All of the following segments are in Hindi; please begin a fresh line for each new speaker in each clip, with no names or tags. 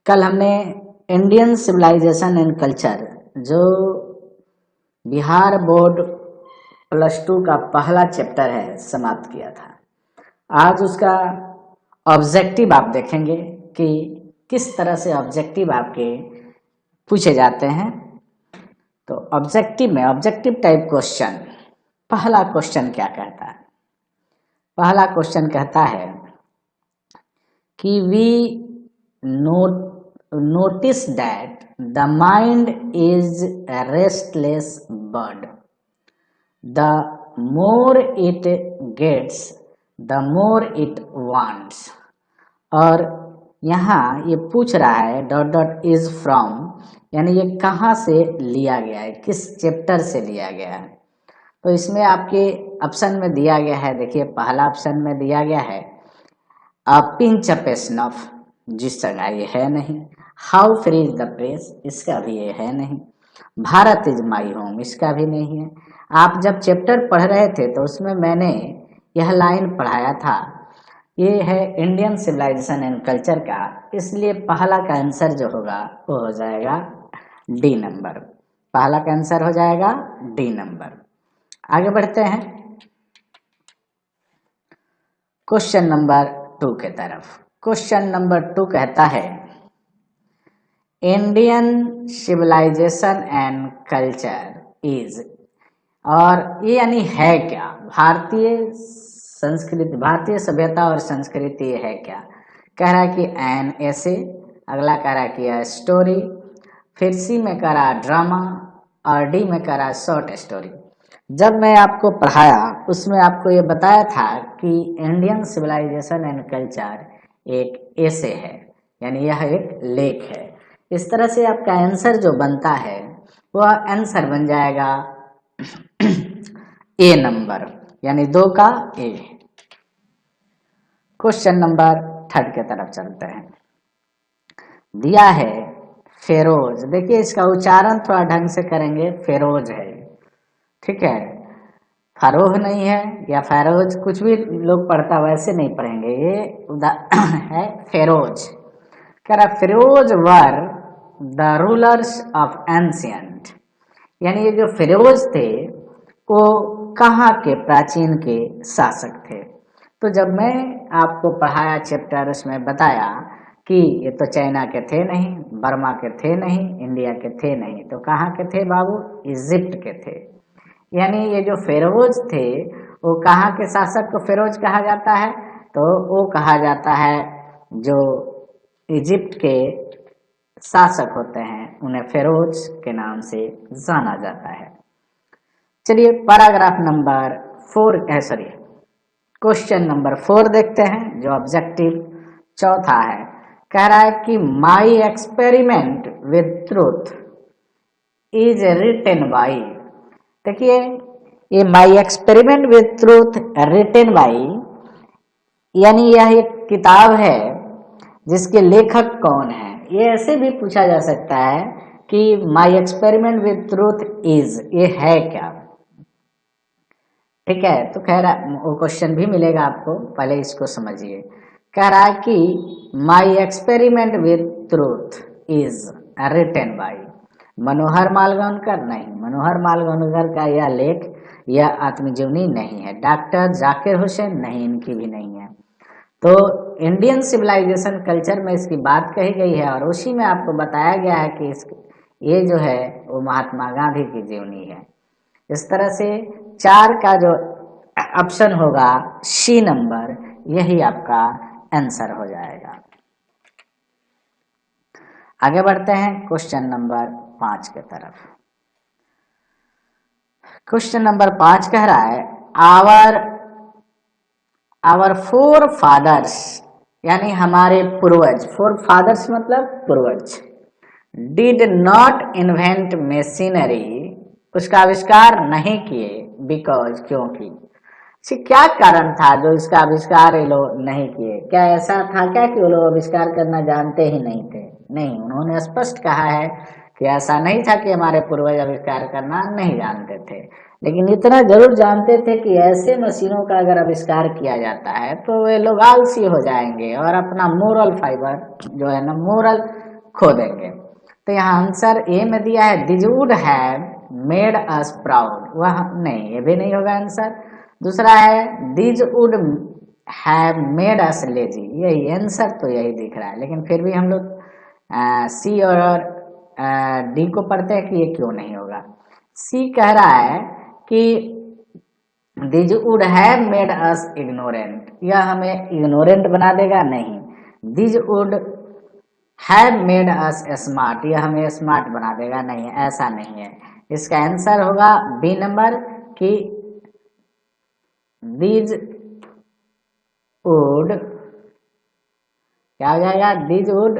कल हमने इंडियन सिविलाइजेशन एंड कल्चर जो बिहार बोर्ड +2 का पहला चैप्टर है समाप्त किया था। आज उसका ऑब्जेक्टिव आप देखेंगे कि किस तरह से ऑब्जेक्टिव आपके पूछे जाते हैं। तो ऑब्जेक्टिव में ऑब्जेक्टिव टाइप क्वेश्चन, पहला क्वेश्चन क्या कहता है? पहला क्वेश्चन कहता है कि we notice that the mind is a restless bird. The more it gets, the more it wants. और यहाँ ये पूछ रहा है डॉट डॉट इज फ्रॉम, यानी ये कहाँ से लिया गया है, किस चैप्टर से लिया गया है। तो इसमें आपके ऑप्शन में दिया गया है, देखिए पहला ऑप्शन में दिया गया है अ पिंच ऑफ स्नफ, जिस जगह ये है नहीं। How free is the press, इसका भी ये है नहीं। भारत इज माई होम, इसका भी नहीं है। आप जब चैप्टर पढ़ रहे थे तो उसमें मैंने यह लाइन पढ़ाया था, ये है इंडियन सिविलाइजेशन एंड कल्चर का, इसलिए पहला का आंसर जो होगा वो हो जाएगा डी नंबर। पहला का आंसर हो जाएगा डी नंबर। आगे बढ़ते हैं क्वेश्चन नंबर 2 के तरफ। क्वेश्चन नंबर 2 कहता है Indian civilisation and culture is, और ये यानी है क्या, भारतीय संस्कृति, भारतीय सभ्यता और संस्कृति है क्या। कह रहा है कि एन ऐसे, अगला कह रहा है कि स्टोरी, फिर सी में कह रहा ड्रामा और डी में कह रहा शॉर्ट स्टोरी। जब मैं आपको पढ़ाया उसमें आपको ये बताया था कि इंडियन सिविलाइजेशन एंड कल्चर एक ऐसे है, यानी यह एक लेख है। इस तरह से आपका आंसर जो बनता है वह आंसर बन जाएगा ए नंबर, यानी 2 का ए। क्वेश्चन नंबर 3 के तरफ चलते हैं। दिया है फेरोज, देखिए इसका उच्चारण थोड़ा ढंग से करेंगे, फेरोज है, ठीक है, फरोह नहीं है या फेरोज, कुछ भी लोग पढ़ता वैसे नहीं पढ़ेंगे, ये है फेरोज। कह रहा Feroz were the rulers of ancient, यानी ये जो फेरोज थे वो कहाँ के प्राचीन के शासक थे। तो जब मैं आपको पढ़ाया चैप्टर उसमें बताया कि ये तो चाइना के थे नहीं, बर्मा के थे नहीं, इंडिया के थे नहीं, तो कहाँ के थे बाबू, इजिप्ट के थे। यानी ये जो फेरोज थे वो कहाँ के शासक को फेरोज कहा जाता है, तो वो कहा जाता है जो इजिप्ट के शासक होते हैं उन्हें फेरोज के नाम से जाना जाता है। चलिए paragraph number 4 sorry question number 4 देखते हैं जो ऑब्जेक्टिव चौथा है। कह रहा है कि my experiment with truth is written by, देखिए ये my experiment with truth written by, यानी यह एक किताब है जिसके लेखक कौन है। ये ऐसे भी पूछा जा सकता है कि my experiment with truth is, ये है क्या, ठीक है। तो कह रहा वो क्वेश्चन भी मिलेगा आपको, पहले इसको समझिए। कह रहा है कि my experiment with truth is written by Manohar Malvankar, नहीं, मनोहर मालवणकर का यह लेख, यह आत्मजीवनी नहीं है। डॉक्टर जाकिर हुसैन, नहीं, इनकी भी नहीं है। तो इंडियन सिविलाइजेशन कल्चर में इसकी बात कही गई है और उसी में आपको बताया गया है कि ये जो है वो महात्मा गांधी की जीवनी है। इस तरह से 4 का जो ऑप्शन होगा सी नंबर, यही आपका आंसर हो जाएगा। आगे बढ़ते हैं क्वेश्चन नंबर 5 के तरफ। क्वेश्चन नंबर 5 कह रहा है आवर फोर फादर्स, यानी हमारे पूर्वज, फोर फादर्स मतलब पूर्वज, डिड नॉट इन्वेंट मशीनरी, उसका आविष्कार नहीं किए, बिकॉज, क्योंकि, क्या कारण था जो इसका आविष्कार ये लोग नहीं किए। क्या ऐसा था क्या कि वो लोग आविष्कार करना जानते ही नहीं थे? नहीं, उन्होंने स्पष्ट कहा है कि ऐसा नहीं था कि हमारे पूर्वज आविष्कार करना नहीं जानते थे, लेकिन इतना जरूर जानते थे कि ऐसे मशीनों का अगर आविष्कार किया जाता है तो वे लोग आलसी हो जाएंगे और अपना मोरल फाइबर जो है ना, मोरल खो देंगे। तो यहाँ आंसर ए में दिया है this would have made us proud, वह नहीं, ये भी नहीं होगा आंसर। दूसरा है this would have made us lazy, यही आंसर तो यही दिख रहा है, लेकिन फिर भी हम लोग सी और डी को पढ़ते हैं कि ये क्यों नहीं होगा। सी कह रहा है कि this would have made us ignorant, यह हमें इग्नोरेंट बना देगा, नहीं। This would have made us smart, यह हमें स्मार्ट बना देगा, नहीं, ऐसा नहीं है। इसका आंसर होगा बी नंबर कि दिस वुड क्या हो जाएगा, this would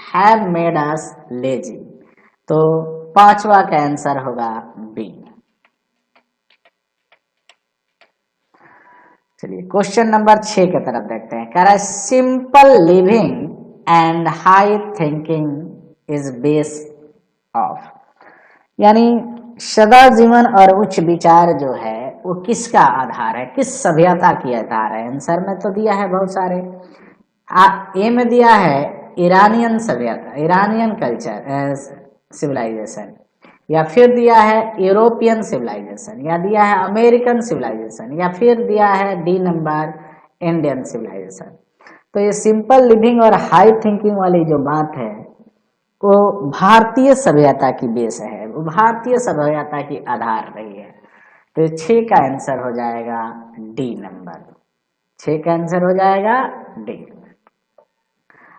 have made us lazy. तो पांचवा का आंसर होगा बी। चलिए क्वेश्चन नंबर 6 की तरफ देखते हैं। कह रहा है simple living and high thinking is base of, यानी सदा जीवन और उच्च विचार जो है वो किसका आधार है, किस सभ्यता की आधार है। आंसर में तो दिया है बहुत सारे, ए में दिया है ईरानियन सभ्यता, ईरानियन कल्चर सिविलाइजेशन, या फिर दिया है यूरोपियन सिविलाइजेशन, या दिया है अमेरिकन सिविलाइजेशन, या फिर दिया है डी नंबर इंडियन सिविलाइजेशन। तो ये सिंपल लिविंग और हाई थिंकिंग वाली जो बात है वो भारतीय सभ्यता की बेस है, वो भारतीय सभ्यता की आधार रही है। तो 6 का आंसर हो जाएगा डी नंबर, 6 का आंसर हो जाएगा डी।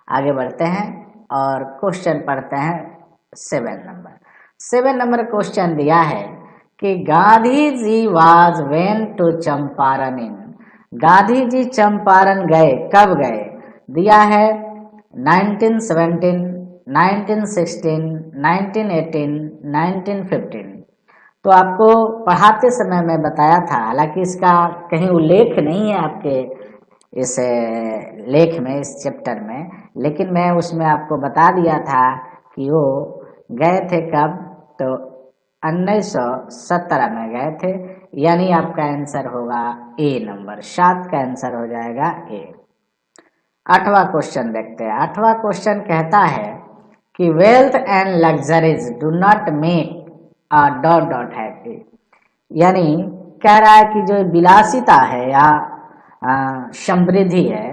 आगे बढ़ते हैं और क्वेश्चन पढ़ते हैं 7 नंबर। 7 नंबर क्वेश्चन दिया है कि Gandhi ji was when to Champaran इन, गांधी जी चंपारण गए, कब गए। दिया है 1917, 1916, 1918, 1915। तो आपको पढ़ाते समय मैं बताया था, हालांकि इसका कहीं उल्लेख नहीं है आपके इस लेख में, इस चैप्टर में, लेकिन मैं उसमें आपको बता दिया था कि वो गए थे कब, तो 1917 में गए थे, यानी आपका आंसर होगा ए नंबर, 7 का आंसर हो जाएगा ए। 8वां क्वेश्चन देखते हैं। 8वां क्वेश्चन कहता है कि wealth and luxuries do not make a dot dot happy, यानी कह रहा है कि जो विलासिता है या समृद्धि है,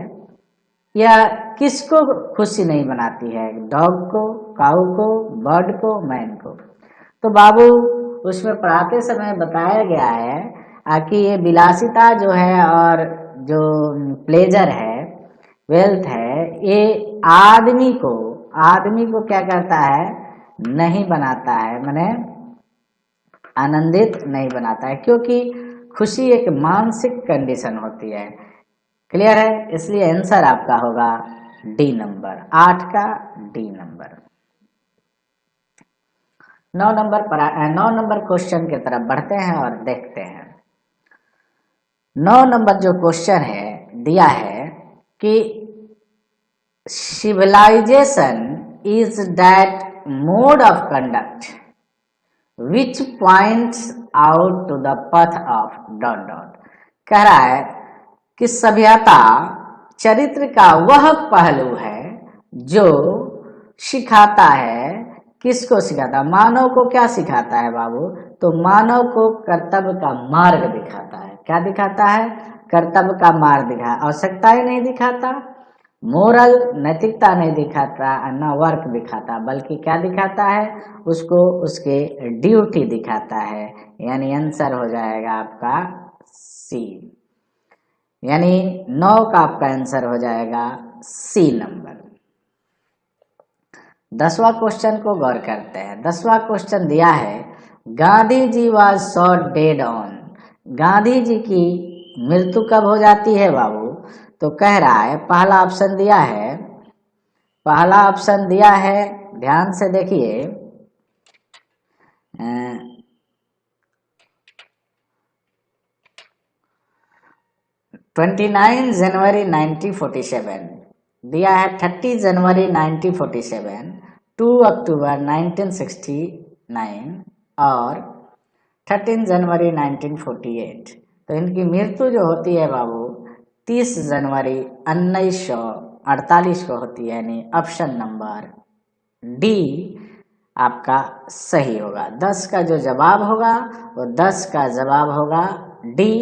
यह किसको खुशी नहीं बनाती है, डॉग को, काऊ को, बर्ड को, मैन को। तो बाबू उसमें पढ़ाते समय बताया गया है कि ये विलासिता जो है और जो प्लेजर है, वेल्थ है, ये आदमी को क्या करता है, नहीं बनाता है, माने आनंदित नहीं बनाता है, क्योंकि खुशी एक मानसिक कंडीशन होती है। क्लियर है, इसलिए आंसर आपका होगा डी नंबर, 8 का डी नंबर। 9 नंबर क्वेश्चन की तरफ बढ़ते हैं और देखते हैं। 9 नंबर जो क्वेश्चन है दिया है कि civilisation is that mode of conduct which points out to the path of dot dot. कह रहा है कि सभ्यता चरित्र का वह पहलू है जो सिखाता है, किसको सिखाता है, मानव को क्या सिखाता है बाबू, तो मानव को कर्तव्य का मार्ग दिखाता है। क्या दिखाता है, कर्तव्य का मार्ग दिखाता, आवश्यकताएं नहीं दिखाता, मोरल नैतिकता नहीं दिखाता, न वर्क दिखाता, बल्कि क्या दिखाता है, उसको उसके ड्यूटी दिखाता है, यानी आंसर हो जाएगा आपका सी, यानी 9 का आपका आंसर हो जाएगा सी नंबर। 10वां क्वेश्चन को गौर करते हैं। 10वां क्वेश्चन दिया है Gandhi ji was shot dead on, Gandhi ji की मृत्यु कब हो जाती है बाबू, तो कह रहा है पहला ऑप्शन दिया है, पहला ऑप्शन दिया है, ध्यान से देखिए, 29 जनवरी 1947 दिया है, 30 जनवरी 1947, 2 अक्टूबर 1969 और 13 जनवरी 1948। तो इनकी मृत्यु जो होती है बाबू 30 जनवरी 1948 को होती है, यानी ऑप्शन नंबर डी आपका सही होगा। 10 का जो जवाब होगा वो 10 का जवाब होगा डी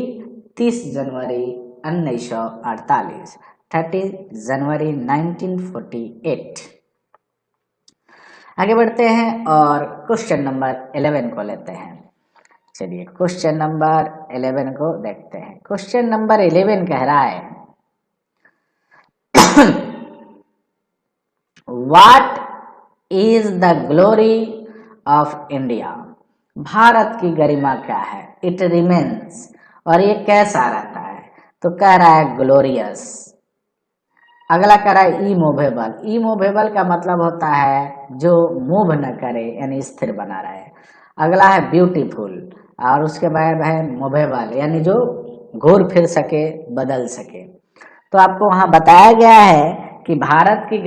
30 जनवरी 1948, 30 जनवरी 1948। आगे बढ़ते हैं और क्वेश्चन नंबर 11 को लेते हैं। चलिए क्वेश्चन नंबर 11 को देखते हैं। क्वेश्चन नंबर 11 कह रहा है what is the glory of India. Bharat की गरिमा क्या है। इट रिमेन्स, और ये कैसा रहता है, तो कह रहा है ग्लोरियस। अगला कह रहा है इमूवेबल। इमूवेबल का मतलब होता है जो मूव न करे यानी स्थिर बना रहे। अगला है ब्यूटीफुल, और उसके बाद है मूवेबल यानी जो घूर फिर सके, बदल सके। तो आपको वहाँ बताया गया है कि भारत की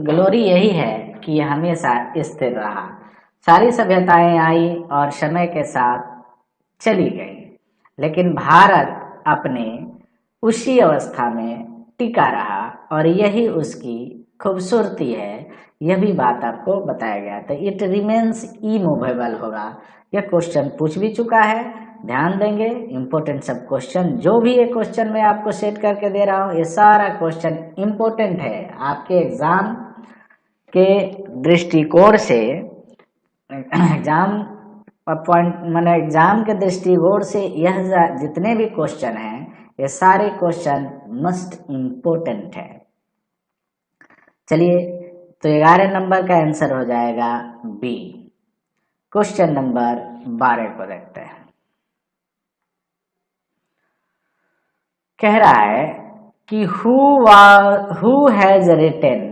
ग्लोरी यही है कि ये हमेशा स्थिर रहा। सारी सभ्यताएं आई और समय के साथ चली गई, लेकिन भारत अपने उसी अवस्था में टिका रहा, और यही उसकी खूबसूरती है। यह भी बात आपको बताया गया था। इट रिमेन्स इमूवेबल होगा। यह क्वेश्चन पूछ भी चुका है, ध्यान देंगे। इम्पोर्टेंट सब क्वेश्चन जो भी ये क्वेश्चन मैं आपको सेट करके दे रहा हूँ, ये सारा क्वेश्चन इम्पोर्टेंट है आपके एग्जाम के दृष्टिकोण से। एग्जाम पॉइंट मैंने एग्जाम के दृष्टिकोण से यह जितने भी क्वेश्चन हैं ये सारे क्वेश्चन मस्ट इम्पोर्टेंट है। चलिए तो 11 नंबर का आंसर हो जाएगा बी। क्वेश्चन नंबर 12 को देखते हैं। कह रहा है कि who has written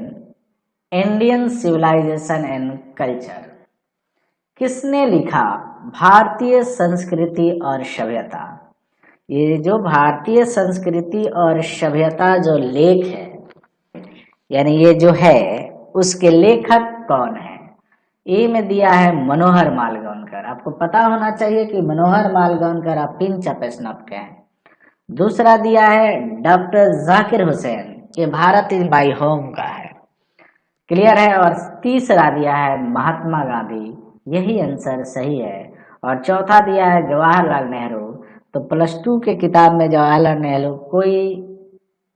Indian civilisation and culture. किसने लिखा भारतीय संस्कृति और सभ्यता। ये जो भारतीय संस्कृति और सभ्यता जो लेख है, यानी ये जो है उसके लेखक कौन है। ए में दिया है मनोहर मालगोनकर। आपको पता होना चाहिए कि मनोहर मालगोनकर आप पिंच ऑफ स्नफ के हैं। दूसरा दिया है डॉक्टर जाकिर हुसैन, ये भारत इज माय होम का है। क्लियर है। और तीसरा दिया है महात्मा गांधी, यही आंसर सही है। और चौथा दिया है जवाहरलाल नेहरू। तो +2 के किताब में जवाहरलाल नेहरू कोई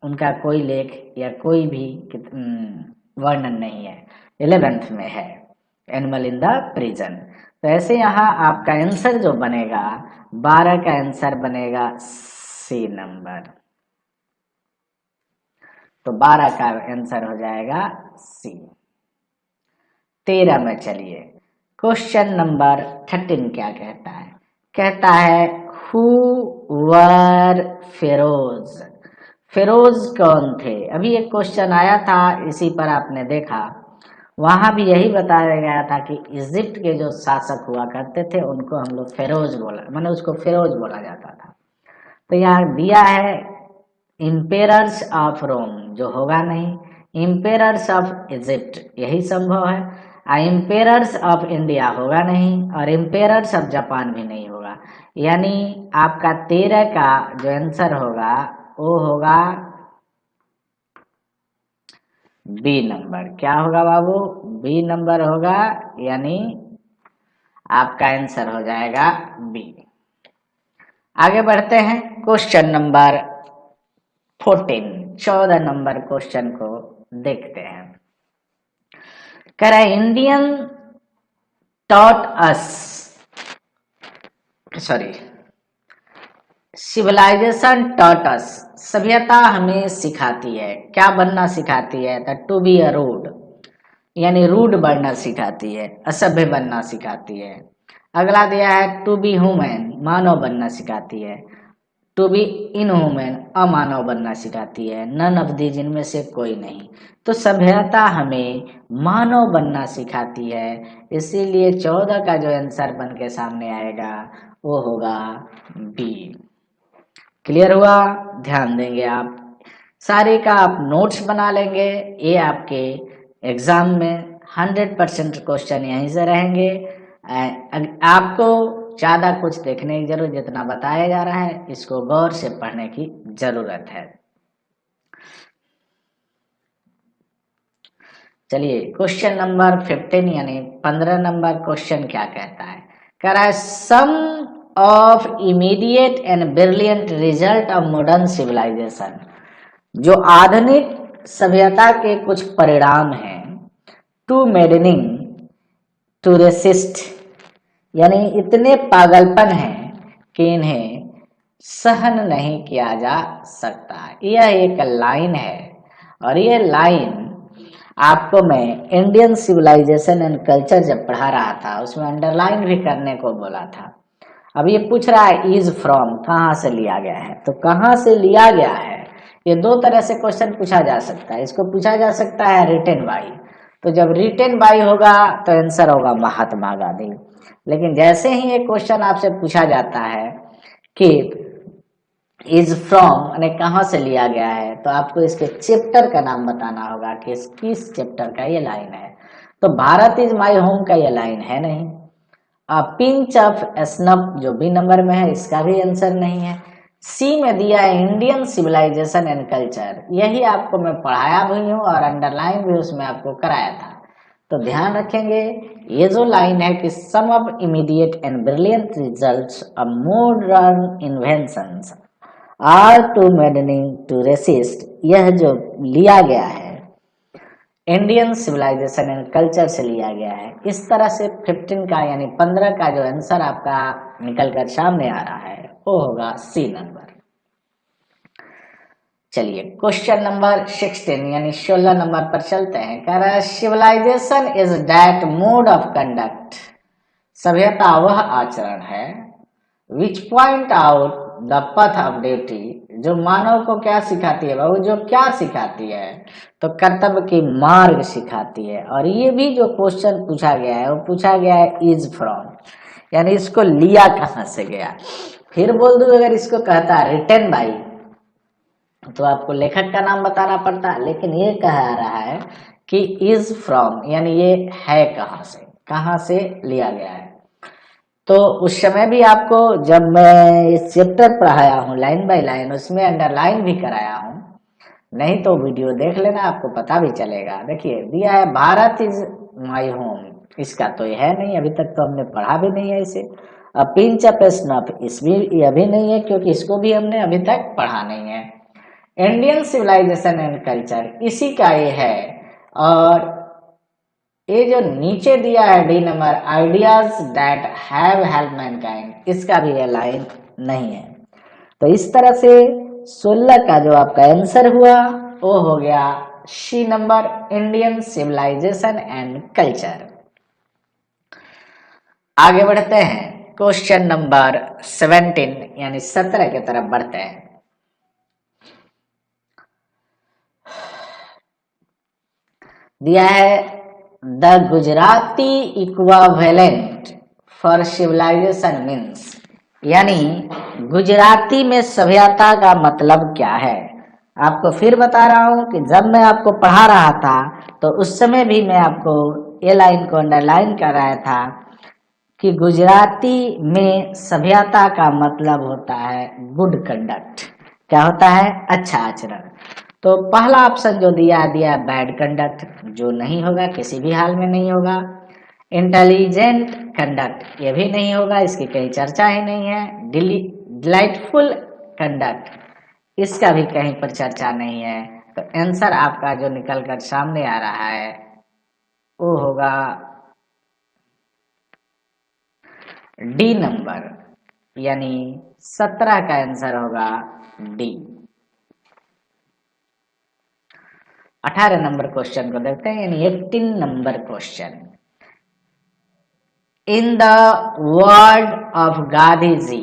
उनका कोई लेख या कोई भी वर्णन नहीं है। 11th में है एनिमल इन द प्रिजन। तो ऐसे यहाँ आपका आंसर जो बनेगा 12 का आंसर बनेगा सी नंबर। तो 12 का आंसर हो जाएगा सी। 13 में चलिए क्वेश्चन नंबर 13 क्या कहता है। कहता है हु वर फिरोज। फिरोज कौन थे। अभी एक क्वेश्चन आया था, इसी पर आपने देखा, वहां भी यही बताया गया था कि इजिप्ट के जो शासक हुआ करते थे उनको हम लोग फिरोज बोला, माने उसको फिरोज बोला जाता था। तो यहाँ दिया है इम्पेरर्स ऑफ रोम, जो होगा नहीं। इम्पेरर्स ऑफ इजिप्ट यही संभव है। इम्पेरर्स ऑफ इंडिया होगा नहीं, और इम्पेरर्स ऑफ जापान भी नहीं होगा। यानी आपका 13 का जो आंसर होगा वो होगा बी नंबर। क्या होगा बाबू, बी नंबर होगा, यानी आपका आंसर हो जाएगा बी। आगे बढ़ते हैं क्वेश्चन नंबर 14, 14 नंबर क्वेश्चन को देखते हैं। कह रहा है Indian taught us, sorry civilisation taught us, सभ्यता हमें सिखाती है, क्या बनना सिखाती है, टू बी अ रूड, यानी रूड बनना सिखाती है, असभ्य बनना सिखाती है। अगला दिया है टू बी ह्यूमन, मानव बनना सिखाती है। टू बी इनह्यूमन, अमानव बनना सिखाती है। नन ऑफ दीज, इनमें से कोई नहीं। तो सभ्यता हमें मानव बनना सिखाती है, इसीलिए 14 का जो आंसर बन के सामने आएगा वो होगा बी। क्लियर हुआ। ध्यान देंगे आप, सारे का आप नोट्स बना लेंगे। ये आपके एग्जाम में 100% क्वेश्चन यहीं से रहेंगे। आपको ज़्यादा कुछ देखने की जरूरत, जितना बताया जा रहा है इसको गौर से पढ़ने की जरूरत है। चलिए क्वेश्चन नंबर 15 यानी 15 नंबर क्वेश्चन क्या कहता है, कह रहा है some of immediate and brilliant result of modern civilization, जो आधुनिक सभ्यता के कुछ परिणाम हैं, टू मेडनिंग टू रेसिस्ट, यानी इतने पागलपन है कि इन्हें सहन नहीं किया जा सकता। यह एक लाइन है और ये लाइन आपको मैं इंडियन सिविलाइजेशन एंड कल्चर जब पढ़ा रहा था उसमें अंडरलाइन भी करने को बोला था। अब ये पूछ रहा है इज फ्रॉम, कहाँ से लिया गया है, तो कहाँ से लिया गया है ये दो तरह से क्वेश्चन पूछा जा सकता है। इसको पूछा जा सकता है रिटेन बाई, तो जब रिटेन बाई होगा तो आंसर होगा महात्मा गांधी। लेकिन जैसे ही ये क्वेश्चन आपसे पूछा जाता है कि इज फ्रॉम यानी कहाँ से लिया गया है, तो आपको इसके चैप्टर का नाम बताना होगा कि किस चैप्टर का ये लाइन है। तो भारत इज माई होम का ये लाइन है नहीं। पिंच ऑफ स्नफ जो बी नंबर में है इसका भी आंसर नहीं है। सी में दिया है इंडियन सिविलाइजेशन एंड कल्चर, यही आपको मैं पढ़ाया भी हूँ और अंडरलाइन भी उसमें आपको कराया था। तो ध्यान रखेंगे ये जो लाइन है कि some of immediate and brilliant results of modern inventions are too maddening to resist, यह जो लिया गया है इंडियन सिविलाइजेशन एंड कल्चर से लिया गया है। इस तरह से 15 का यानी 15 का जो आंसर आपका निकल कर सामने आ रहा है वो होगा सी नंबर। चलिए क्वेश्चन नंबर 16 यानी 16 नंबर पर चलते हैं। कह रहा है civilisation is that mode of conduct, सभ्यता वह आचरण है which point out the path of duty, जो मानव को क्या सिखाती है, बाबू जो क्या सिखाती है, तो कर्तव्य की मार्ग सिखाती है। और ये भी जो क्वेश्चन पूछा गया है वो पूछा गया है इज फ्रॉम, यानी इसको लिया कहाँ से गया। फिर बोल दूं अगर इसको कहता रिटन बाई तो आपको लेखक का नाम बताना पड़ता है, लेकिन ये कह रहा है कि इज फ्रॉम यानी ये है कहाँ से लिया गया है। तो उस समय भी आपको जब मैं इस चैप्टर पढ़ाया हूँ लाइन बाय लाइन उसमें अंडरलाइन भी कराया हूँ, नहीं तो वीडियो देख लेना आपको पता भी चलेगा। देखिए दिया है भारत इज माई होम, इसका तो यह है नहीं, अभी तक तो हमने पढ़ा भी नहीं है इसे। पिंच ऑफ स्नफ इसमें अभी नहीं है क्योंकि इसको भी हमने अभी तक पढ़ा नहीं है। इंडियन सिविलाइजेशन एंड कल्चर इसी का ये है। और ये जो नीचे दिया है D number ideas that have help Mankind, इसका भी ये लाइन नहीं है। तो इस तरह से 16 का जो आपका आंसर हुआ वो हो गया C number Indian civilisation and culture. आगे बढ़ते हैं क्वेश्चन नंबर 17 यानी 17 की तरफ बढ़ते हैं। दिया है the Gujarati equivalent for civilisation means, यानी गुजराती में सभ्यता का मतलब क्या है। आपको फिर बता रहा हूं कि जब मैं आपको पढ़ा रहा था तो उस समय भी मैं आपको ये लाइन को अंडरलाइन कर रहा था कि गुजराती में सभ्यता का मतलब होता है गुड कंडक्ट। क्या होता है, अच्छा आचरण। तो पहला ऑप्शन जो दिया बैड कंडक्ट, जो नहीं होगा, किसी भी हाल में नहीं होगा। इंटेलिजेंट कंडक्ट ये भी नहीं होगा, इसकी कहीं चर्चा ही नहीं है। डिलाइटफुल कंडक्ट इसका भी कहीं पर चर्चा नहीं है। तो आंसर आपका जो निकल कर सामने आ रहा है वो होगा डी नंबर, यानी 17 का आंसर होगा डी। 18 नंबर क्वेश्चन को देखते हैं, यानी 18 number question. In the word of Gandhi ji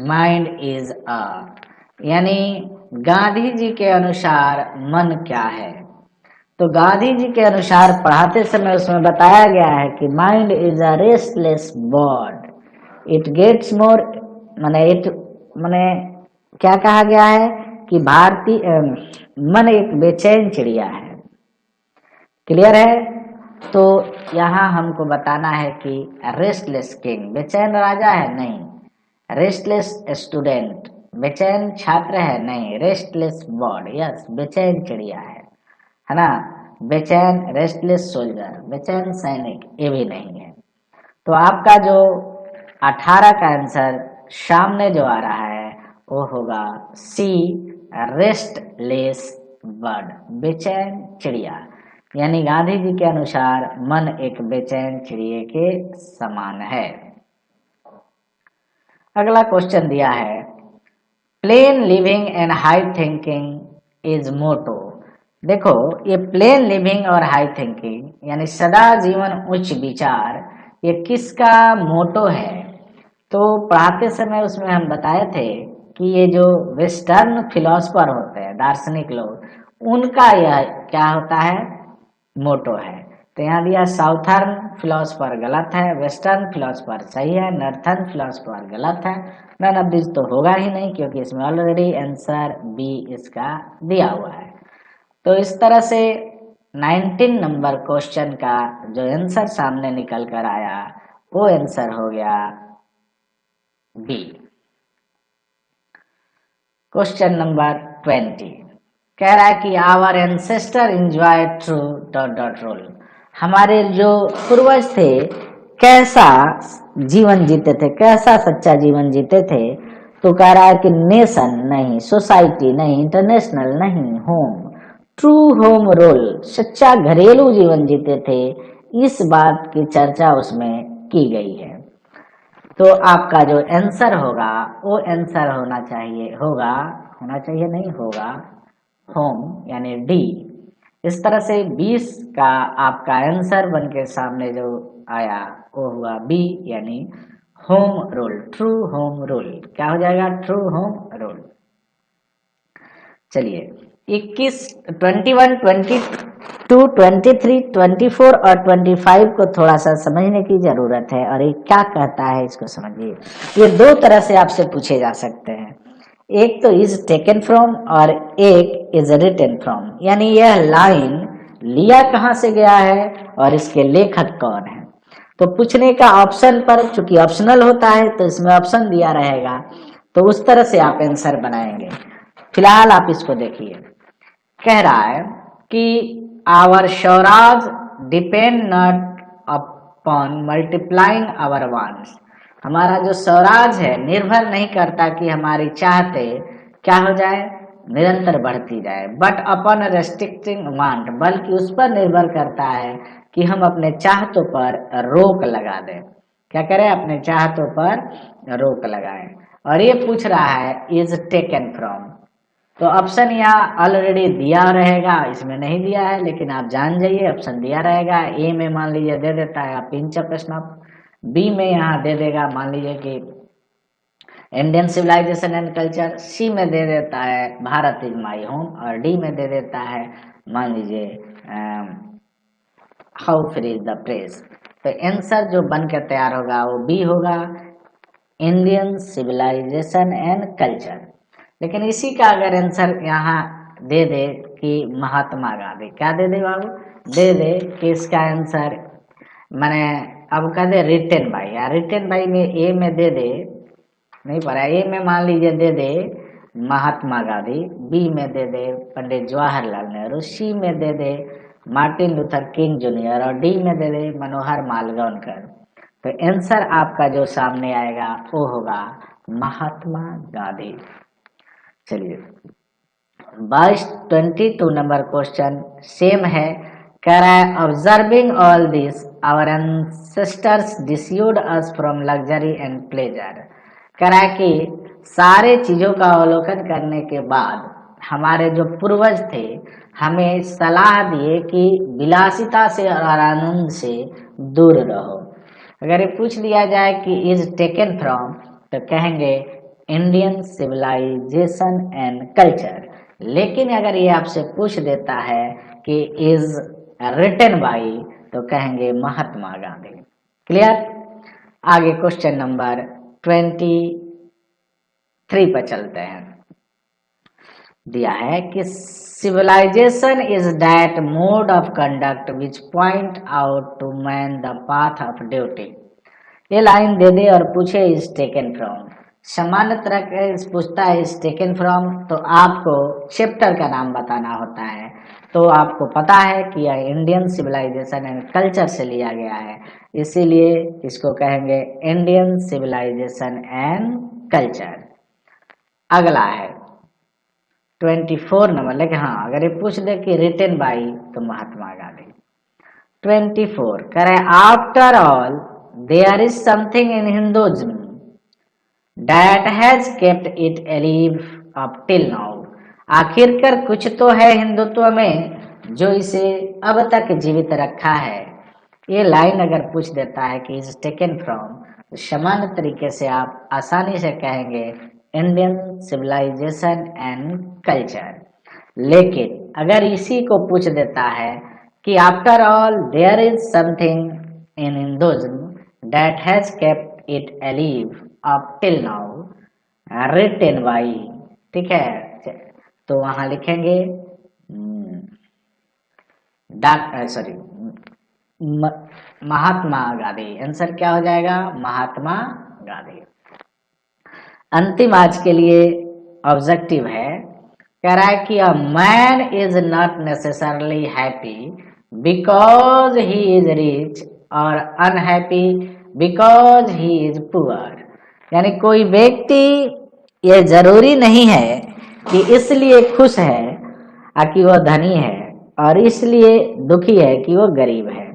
mind is a, यानी गांधी जी के अनुसार मन क्या है। तो गांधी जी के अनुसार पढ़ाते समय उसमें बताया गया है कि mind is a restless bird, it gets more, माने क्या कहा गया है कि भारतीय मन एक बेचैन चिड़िया है। क्लियर है। तो यहाँ हमको बताना है कि रेस्टलेस किंग बेचैन राजा है नहीं, रेस्टलेस स्टूडेंट बेचैन छात्र है नहीं, रेस्टलेस बर्ड यस बेचैन चिड़िया है ना। बेचैन रेस्टलेस सोल्जर, बेचैन सैनिक, ये भी नहीं है। तो आपका जो 18 का आंसर सामने जो आ रहा है वो होगा सी, रेस्टलेस बर्ड, बेचैन चिड़िया। यानी गांधी जी के अनुसार मन एक बेचैन चिड़िया के समान है। अगला क्वेश्चन दिया है, plain living and high thinking is motto. देखो ये प्लेन लिविंग और हाई थिंकिंग यानी सदा जीवन उच्च विचार, ये किसका मोटो है? तो पढ़ाते समय उसमें हम बताए थे कि ये जो वेस्टर्न फिलोसफर होते हैं, दार्शनिक लोग, उनका यह क्या होता है, मोटो है। तो यहाँ दिया साउथर्न फिलोसफर गलत है, वेस्टर्न फिलोसफर सही है, नॉर्थर्न फिलोसफर गलत है। नन ऑफ दिस तो होगा ही नहीं क्योंकि इसमें ऑलरेडी आंसर बी इसका दिया हुआ है। तो इस तरह से 19 नंबर क्वेश्चन का जो आंसर सामने निकल कर आया वो आंसर हो गया बी। क्वेश्चन नंबर 20 कह रहा है कि our ancestor enjoy true dot dot role. हमारे जो पूर्वज थे कैसा जीवन जीते थे, कैसा सच्चा जीवन जीते थे? तो कह रहा है कि नेशन नहीं, सोसाइटी नहीं, इंटरनेशनल नहीं, होम, ट्रू होम रोल, सच्चा घरेलू जीवन जीते थे। इस बात की चर्चा उसमें की गई है। तो आपका जो आंसर होगा वो आंसर होना चाहिए नहीं होगा होम यानी डी। इस तरह से 20 का आपका आंसर बन के सामने जो आया वो हुआ बी यानी home rule, true home rule. क्या हो जाएगा? True home rule. चलिए 21, 21, 22, 23, 24 और 25 को थोड़ा सा समझने की जरूरत है। और ये क्या कहता है इसको समझिए। ये दो तरह से आपसे पूछे जा सकते हैं, एक तो इज टेकन फ्रॉम और एक इज रिटन फ्रॉम। यानी यह लाइन लिया कहाँ से गया है और इसके लेखक कौन है। तो पूछने का ऑप्शन पर, चूंकि ऑप्शनल होता है तो इसमें ऑप्शन दिया रहेगा, तो उस तरह से आप आंसर बनाएंगे। फिलहाल आप इसको देखिए, कह रहा है कि our swaraj depend not upon multiplying our wants. हमारा जो स्वराज है निर्भर नहीं करता कि हमारी चाहते क्या हो जाए, निरंतर बढ़ती जाए, बट अपॉन रेस्ट्रिक्टिंग वांट, बल्कि उस पर निर्भर करता है कि हम अपने चाहतों पर रोक लगा दें। क्या करें? अपने चाहतों पर रोक लगाएं। और ये पूछ रहा है इज टेकन फ्रॉम, तो ऑप्शन यहाँ ऑलरेडी दिया रहेगा, इसमें नहीं दिया है, लेकिन आप जान जाइए ऑप्शन दिया रहेगा। ए में मान लीजिए दे देता है आप पिंच प्रश्न, बी में यहाँ दे देगा मान लीजिए कि इंडियन सिविलाइजेशन एंड कल्चर, सी में दे देता है भारत इज माई होम, और डी में दे देता है मान लीजिए how free is the press. तो आंसर जो बन के तैयार होगा वो बी होगा, इंडियन सिविलाइजेशन एंड कल्चर। लेकिन इसी का अगर आंसर यहाँ दे दे कि महात्मा गांधी, क्या दे दे बाबू? दे दे कि इसका आंसर मैंने अब कह दे रिटेन बाई, या रिटेन बाई में ए में दे दे, नहीं पड़ा, ए में मान लीजिए दे दे महात्मा गांधी, बी में दे दे पंडित जवाहरलाल नेहरू, सी में दे दे मार्टिन लूथर किंग जूनियर, और डी में दे दे मनोहर मालवणकर। तो आंसर आपका जो सामने आएगा वो होगा महात्मा गांधी। चलिए 22 नंबर क्वेश्चन सेम है, कह रहा है observing all this our ancestors dissuaded us from luxury and pleasure. कह रहा है कि सारे चीजों का अवलोकन करने के बाद हमारे जो पूर्वज थे हमें सलाह दिए कि विलासिता से और आनंद से दूर रहो। अगर ये पूछ लिया जाए कि इज टेकन फ्रॉम, तो कहेंगे इंडियन सिविलाइजेशन एंड कल्चर। लेकिन अगर ये आपसे पूछ देता है कि इज रिटन बाई, तो कहेंगे महात्मा गांधी। क्लियर? आगे क्वेश्चन नंबर 23 पर चलते हैं। दिया है कि civilisation is that mode of conduct which point out to man the path of duty. ये लाइन दे दे और पूछे इज टेकन फ्रॉम। सामान्य तरह के पूछता है इज टेकन फ्रॉम, तो आपको चैप्टर का नाम बताना होता है। तो आपको पता है कि यह इंडियन सिविलाइजेशन एंड कल्चर से लिया गया है, इसीलिए इसको कहेंगे इंडियन सिविलाइजेशन एंड कल्चर। अगला है 24 नंबर, लेकिन हाँ अगर ये पूछ दे कि रिटन बाई तो महात्मा गांधी। 24 कह रहे after all there is something in Hinduism that has kept it alive up till now. आखिरकार कुछ तो है हिंदुत्व में जो इसे अब तक जीवित रखा है। ये लाइन अगर पूछ देता है कि इज टेकन फ्रॉम, तो सामान्य तरीके से आप आसानी से कहेंगे इंडियन सिविलाइजेशन एंड कल्चर। लेकिन अगर इसी को पूछ देता है कि after all there is something in Hinduism that has kept it alive up till now written by, ठीक है, तो वहां लिखेंगे सॉरी महात्मा गांधी। आंसर क्या हो जाएगा? महात्मा गांधी। अंतिम आज के लिए ऑब्जेक्टिव है, कह रहा है कि a man is not necessarily happy because he is rich और unhappy because he is poor. यानी कोई व्यक्ति ये जरूरी नहीं है कि इसलिए खुश है कि वह धनी है और इसलिए दुखी है कि वो गरीब है।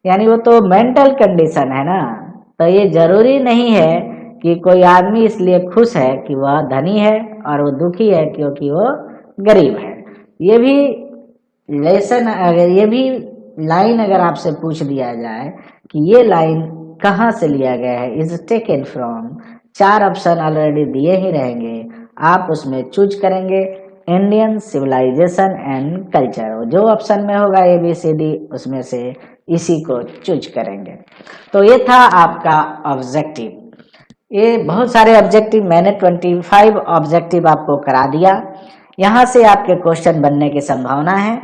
यानी वो तो मेंटल कंडीशन है ना, तो ये जरूरी नहीं है कि कोई आदमी इसलिए खुश है कि वह धनी है और वो दुखी है क्योंकि वो गरीब है। ये भी लेसन, अगर ये भी लाइन अगर आपसे पूछ दिया जाए कि ये लाइन कहाँ से लिया गया है, is taken from, 4 option already दिए ही रहेंगे, आप उसमें चूज करेंगे इंडियन सिविलाइजेशन एंड कल्चर। जो ऑप्शन में होगा ABCD उसमें से इसी को चूज करेंगे। तो ये था आपका ऑब्जेक्टिव। ये बहुत सारे ऑब्जेक्टिव, मैंने 25 ऑब्जेक्टिव आपको करा दिया। यहाँ से आपके क्वेश्चन बनने की संभावना है।